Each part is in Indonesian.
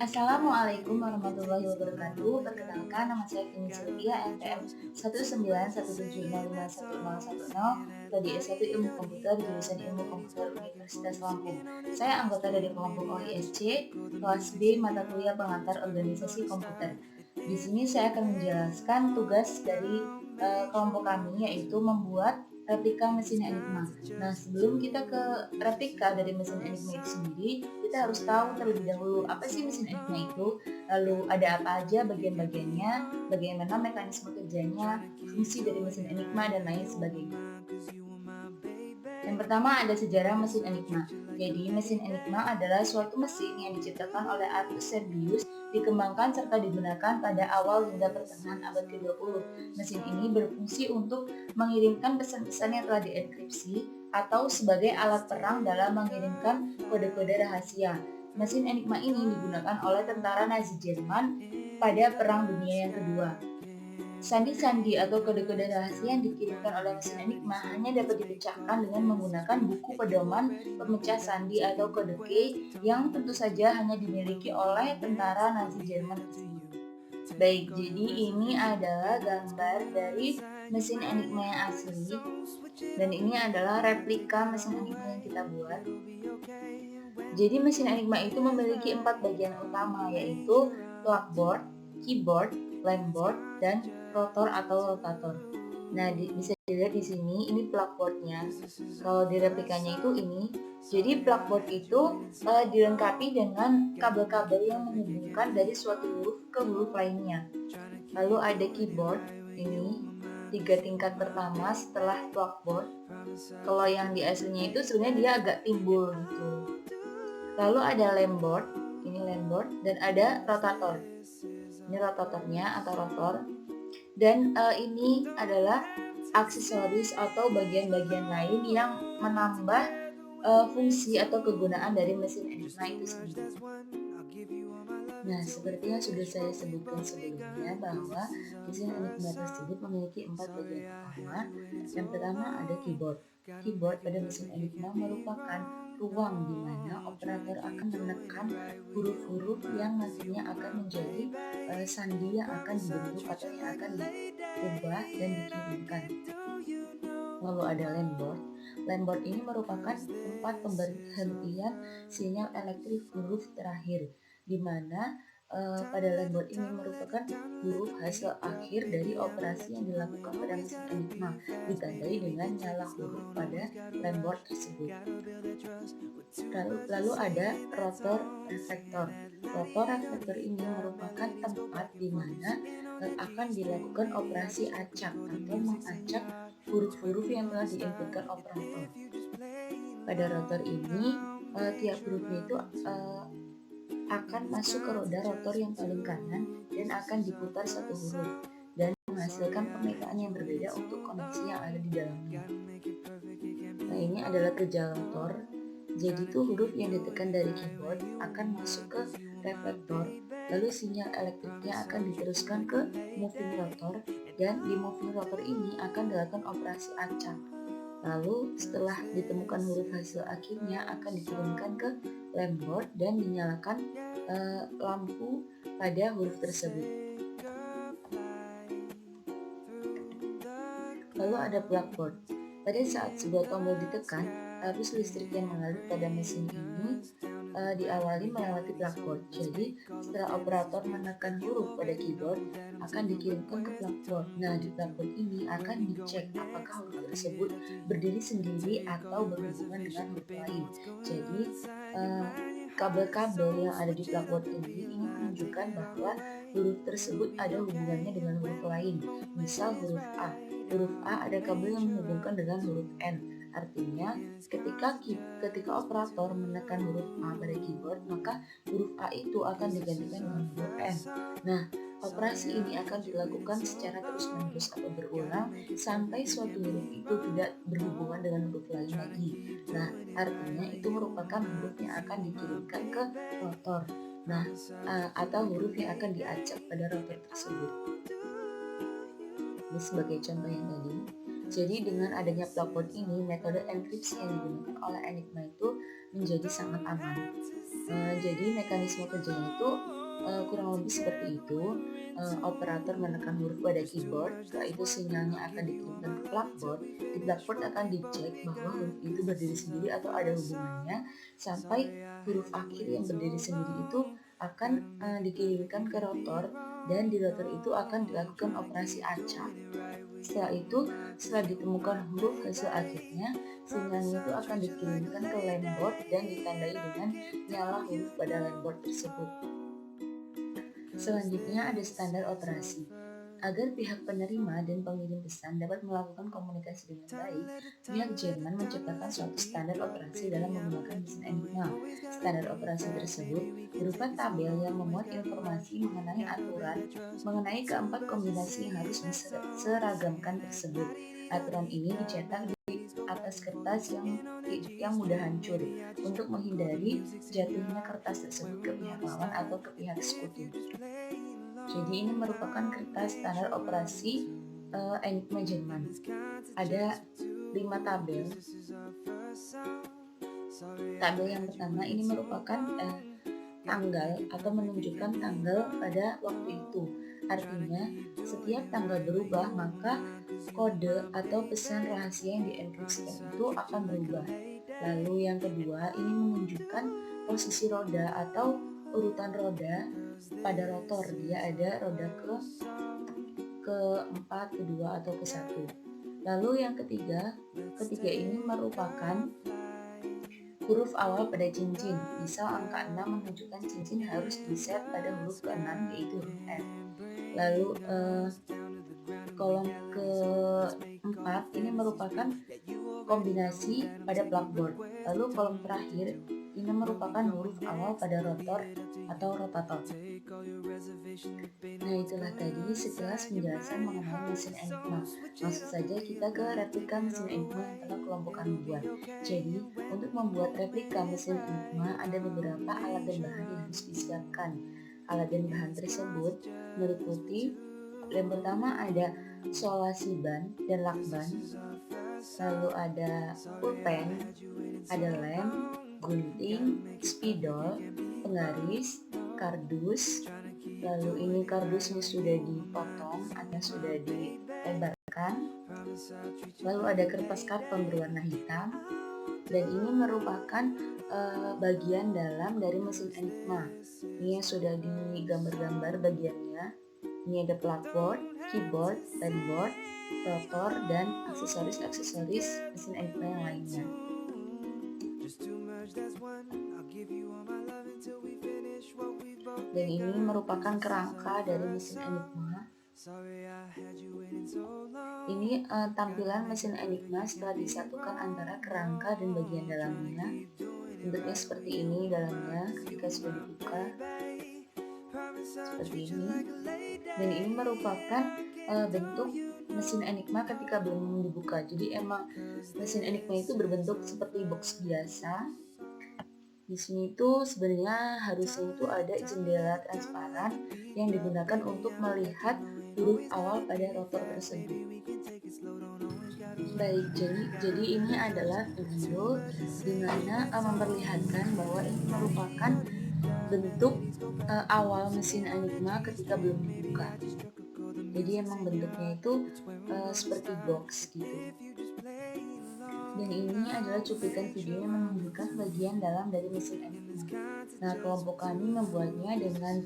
Assalamualaikum warahmatullahi wabarakatuh. Perkenalkan, nama saya Kini Sylvia, NPM 19170511010, prodi S1 Ilmu Komputer, jurusan Ilmu Komputer Universitas Lampung. Saya anggota dari kelompok OISC, kelas B, mata kuliah pengantar organisasi komputer. Di sini saya akan menjelaskan tugas dari kelompok kami, yaitu membuat replika mesin Enigma. Nah, sebelum kita ke replika dari mesin Enigma itu sendiri, kita harus tahu terlebih dahulu apa sih mesin Enigma itu, lalu ada apa aja bagian-bagiannya, bagaimana mekanisme kerjanya, fungsi dari mesin Enigma, dan lain sebagainya. Yang pertama ada sejarah mesin Enigma. Jadi mesin Enigma adalah suatu mesin yang diciptakan oleh Arthur Sergius, dikembangkan serta digunakan pada awal hingga pertengahan abad ke-20. Mesin ini berfungsi untuk mengirimkan pesan-pesan yang telah dienkripsi atau sebagai alat perang dalam mengirimkan kode-kode rahasia. Mesin Enigma ini digunakan oleh tentara Nazi Jerman pada Perang Dunia yang Kedua. Sandi-sandi atau kode-kode rahasia yang dikirimkan oleh mesin Enigma hanya dapat dipecahkan dengan menggunakan buku pedoman pemecah sandi atau kode key yang tentu saja hanya dimiliki oleh tentara Nazi Jerman tersebut. Baik, jadi ini adalah gambar dari mesin Enigma yang asli, dan ini adalah replika mesin Enigma yang kita buat. Jadi mesin Enigma itu memiliki 4 bagian utama, yaitu plugboard, keyboard, lameboard, dan rotor atau rotator. Nah, bisa dilihat di sini, ini plugboardnya. Kalau di replikanya itu ini, jadi plugboard itu dilengkapi dengan kabel-kabel yang menghubungkan dari suatu huruf ke huruf lainnya. Lalu ada keyboard, ini 3 tingkat pertama setelah plugboard. Kalau yang di aslinya itu sebenarnya dia agak timbul gitu. Lalu ada lameboard, ini lameboard, dan ada rotator. Ini rotatornya atau rotor. Dan ini adalah aksesoris atau bagian-bagian lain yang menambah fungsi atau kegunaan dari mesin Enigma itu sendiri. Nah, seperti yang sudah saya sebutkan sebelumnya bahwa mesin Enigma tersebut memiliki 4 bagian utama. Yang pertama ada keyboard. Keyboard pada mesin Enigma merupakan ruang di mana operator akan menekan huruf-huruf yang nantinya akan menjadi sandi yang akan dibentuk atau yang akan diubah dan dikirimkan. Lalu ada lameboard. Lameboard ini merupakan tempat pemberhentian sinyal elektrik huruf terakhir, di mana pada lameboard ini merupakan huruf hasil akhir dari operasi yang dilakukan pada mesin Enigma, ditandai dengan nyala huruf pada lameboard tersebut. Lalu ada rotor reflektor. Rotor reflektor ini merupakan tempat di mana akan dilakukan operasi acak atau mengacak huruf-huruf yang telah diinputkan operator. Pada rotor ini, tiap hurufnya itu akan masuk ke roda rotor yang paling kanan dan akan diputar satu huruf dan menghasilkan pemetaan yang berbeda untuk koneksi yang ada di dalamnya. Nah, ini adalah kerja rotor. Jadi tuh huruf yang ditekan dari keyboard akan masuk ke reflektor, lalu sinyal elektriknya akan diteruskan ke moving rotor, dan di moving rotor ini akan dilakukan operasi acak. Lalu setelah ditemukan huruf hasil akhirnya akan dikirimkan ke lameboard dan dinyalakan lampu pada huruf tersebut. Lalu ada plugboard. Pada saat sebuah tombol ditekan, arus listrik yang mengalir pada mesin ini diawali melewati plugboard. Jadi setelah operator menekan huruf pada keyboard akan dikirimkan ke plugboard. Nah, di plugboard ini akan dicek apakah huruf tersebut berdiri sendiri atau berhubungan dengan huruf lain. Jadi kabel-kabel yang ada di plugboard ini menunjukkan bahwa huruf tersebut ada hubungannya dengan huruf lain. Misal huruf A. Huruf A ada kabel yang menghubungkan dengan huruf N. Artinya, ketika operator menekan huruf A pada keyboard, maka huruf A itu akan digantikan dengan huruf N. Nah, operasi ini akan dilakukan secara terus-menerus atau berulang sampai suatu huruf itu tidak berhubungan dengan huruf lain lagi. Nah, artinya itu merupakan huruf yang akan dikirimkan ke rotor. Nah, atau huruf yang akan diacak pada rotor tersebut. Ini sebagai contoh yang tadi. Jadi dengan adanya blackboard ini, metode enkripsi yang digunakan oleh Enigma itu menjadi sangat aman. Jadi mekanisme kerjanya itu kurang lebih seperti itu. Operator menekan huruf pada keyboard, setelah itu sinyalnya akan dikirimkan ke blackboard. Di blackboard akan dicek bahwa huruf itu berdiri sendiri atau ada hubungannya, sampai huruf akhir yang berdiri sendiri itu akan dikirimkan ke rotor, dan di rotor itu akan dilakukan operasi acak. Setelah itu, setelah ditemukan huruf hasil akhirnya, sinyalnya itu akan dikirimkan ke landboard dan ditandai dengan nyala huruf pada landboard tersebut. Selanjutnya ada standar operasi. Agar pihak penerima dan pengirim pesan dapat melakukan komunikasi dengan baik, pihak Jerman menciptakan suatu standar operasi dalam menggunakan mesin Enigma. Standar operasi tersebut berupa tabel yang memuat informasi mengenai aturan mengenai keempat kombinasi yang harus diseragamkan tersebut. Aturan ini dicetak di atas kertas yang mudah hancur untuk menghindari jatuhnya kertas tersebut ke pihak lawan atau ke pihak sekutu. Jadi ini merupakan kertas standar operasi Enigma Jerman. Ada 5 tabel. Tabel yang pertama ini merupakan tanggal atau menunjukkan tanggal pada waktu itu. Artinya, setiap tanggal berubah, maka kode atau pesan rahasia yang dienkripsikan itu akan berubah. Lalu yang kedua, ini menunjukkan posisi roda atau urutan roda pada rotor. Dia ada roda keempat, kedua, atau ke-1. Lalu yang ketiga ini merupakan huruf awal pada cincin. Misal angka 6 menunjukkan cincin harus diset pada huruf ke-6, yaitu huruf F. Lalu kolom ke-4 ini merupakan kombinasi pada blackboard. Lalu kolom terakhir ini merupakan huruf awal pada rotor atau rotator. Nah, itulah tadi sekilas penjelasan mengenai mesin Enigma. Langsung saja kita ke replika mesin Enigma yang telah kelompok kami buat. Jadi, untuk membuat replika mesin Enigma ada beberapa alat dan bahan yang harus disiapkan. Alat dan bahan tersebut meliputi yang pertama ada solasi ban dan lakban, lalu ada pulpen, ada lem, gunting, spidol, penggaris, kardus. Lalu ini kardusnya sudah dipotong atau sudah dilebarkan. Lalu ada kertas karton berwarna hitam, dan ini merupakan bagian dalam dari mesin Enigma. Ini yang sudah digambar-gambar bagiannya. Ini ada blackboard, keyboard, landboard, rotor, dan aksesoris-aksesoris mesin Enigma yang lainnya. Dan ini merupakan kerangka dari mesin Enigma. Ini tampilan mesin Enigma setelah disatukan antara kerangka dan bagian dalamnya. Bentuknya seperti ini dalamnya ketika sudah dibuka. Seperti ini. Dan ini merupakan bentuk mesin Enigma ketika belum dibuka. Jadi emang mesin Enigma itu berbentuk seperti box biasa. Di sini itu sebenarnya harusnya itu ada jendela transparan yang digunakan untuk melihat huruf awal pada rotor tersebut. Baik, jadi ini adalah video di mana memperlihatkan bahwa ini merupakan bentuk awal mesin Enigma ketika belum dibuka. Jadi emang bentuknya itu seperti box gitu. Dan ini adalah cuplikan video yang menunjukkan bagian dalam dari mesin Enigma. Nah, kelompok kami membuatnya dengan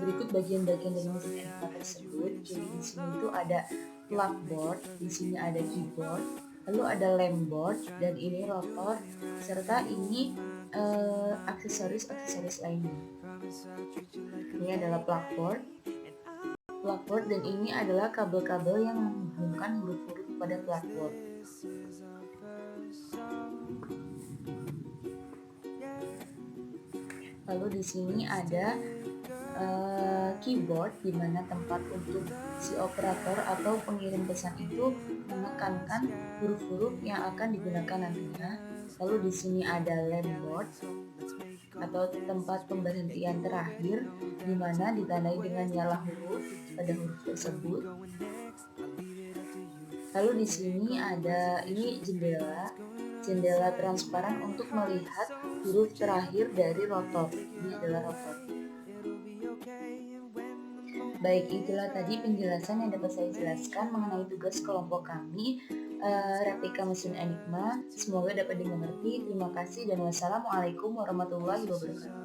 berikut bagian-bagian dari mesin Enigma tersebut. Jadi di sini itu ada blackboard, di sini ada keyboard, lalu ada landboard, dan ini rotor, serta ini aksesoris lainnya. Ini adalah blackboard, dan ini adalah kabel-kabel yang menghubungkan huruf-huruf pada blackboard. Lalu di sini ada keyboard, di mana tempat untuk si operator atau pengirim pesan itu menekankan huruf-huruf yang akan digunakan nantinya. Lalu di sini ada landboard atau tempat pemberhentian terakhir, di mana ditandai dengan nyala huruf pada huruf tersebut. Lalu di sini ada ini jendela transparan untuk melihat huruf terakhir dari rotor. Ini adalah rotor. Baik, itulah tadi penjelasan yang dapat saya jelaskan mengenai tugas kelompok kami, Replika Mesin Enigma. Semoga dapat dimengerti. Terima kasih dan wassalamualaikum warahmatullahi wabarakatuh.